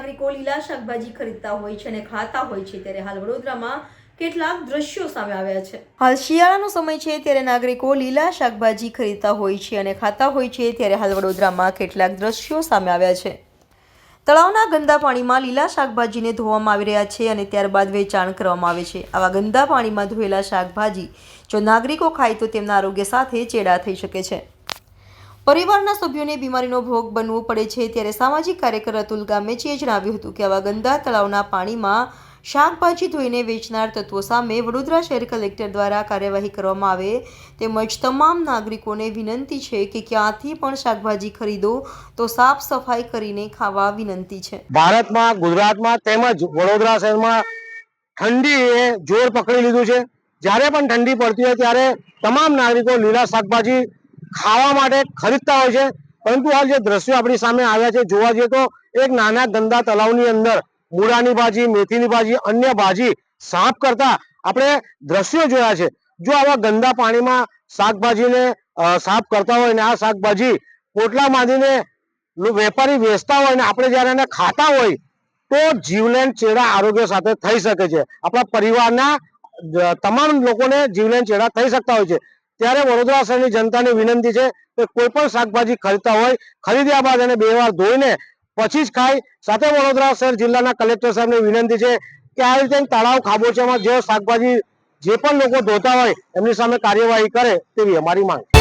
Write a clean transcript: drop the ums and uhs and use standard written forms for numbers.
નાગરિકો લીલા શાકભાજી ખરીદતા હોય છે અને ખાતા હોય છે, ત્યારે હાલ વડોદરામાં કેટલાક દ્રશ્યો સામે આવ્યા છે। હાલ શિયાળાનો સમય છે, ત્યારે નાગરિકો લીલા શાકભાજી ખરીદતા હોય છે અને ખાતા હોય છે, ત્યારે હાલ વડોદરામાં કેટલાક દ્રશ્યો સામે આવ્યા છે। તળાવના ગંદા પાણીમાં લીલા શાકભાજીને ધોવામાં આવી રહ્યા છે અને ત્યારબાદ વેચાણ કરવામાં આવે છે। આવા ગંદા પાણીમાં ધોયેલા શાકભાજી જો નાગરિકો ખાય તો તેમના આરોગ્ય સાથે ચેડા થઈ શકે છે। પરિવારના સભ્યોને બીમારીનો ભોગ બનવું પડે છે। ત્યારે સામાજિક કાર્યકર અતુલ ગામેચીએ જણાવ્યું હતું કે આવા ગંદા તળાવના પાણીમાં શાકભાજી ધોઈને વેચનાર તત્વો સામે વડોદરા શહેર કલેક્ટર દ્વારા કાર્યવાહી કરવામાં આવે તેમજ તમામ નાગરિકોને વિનંતી છે કે ક્યાંથી પણ શાકભાજી ખરીદો તો સાફ સફાઈ કરીને ખાવા વિનંતી છે। ભારતમાં, ગુજરાતમાં તેમજ વડોદરા શહેરમાં ઠંડીએ જોર પકડી લીધું છે। જ્યારે પણ ઠંડી પડતી હોય ત્યારે તમામ નાગરિકો લીલા શાકભાજી ખાવા માટે ખરીદતા હોય છે, પરંતુ હાલ જે દ્રશ્યો આપણી સામે આવ્યા છે, જોવા જઈએ તો એક નાના ગંદા તળાવની અંદર મૂળાની ભાજી, મેથીની ભાજી, અન્ય ભાજી સાફ કરતા આપણે દ્રશ્યો જોયા છે। જો આવા ગંદા પાણીમાં શાકભાજીને સાફ કરતા હોય ને આ શાકભાજી પોટલા બાંધીને વેપારી વેચતા હોય ને આપણે જ્યારે એને ખાતા હોય તો જીવલેણ ચેડા આરોગ્ય સાથે થઈ શકે છે। આપણા પરિવારના તમામ લોકોને જીવલેણ ચેડા થઈ શકતા હોય છે। ત્યારે વડોદરા શહેરની જનતાને વિનંતી છે કે કોઈ પણ શાકભાજી ખરીદતા હોય, ખરીદ્યા બાદ એને 2 વાર ધોઈને પછી જ ખાય। સાથે વડોદરા શહેર જિલ્લાના કલેક્ટર સાહેબને વિનંતી છે કે આ રીતે તળાવ ખાબોચિયામાં જે શાકભાજી જે પણ લોકો ધોતા હોય એમની સામે કાર્યવાહી કરે તેવી અમારી માંગ છે।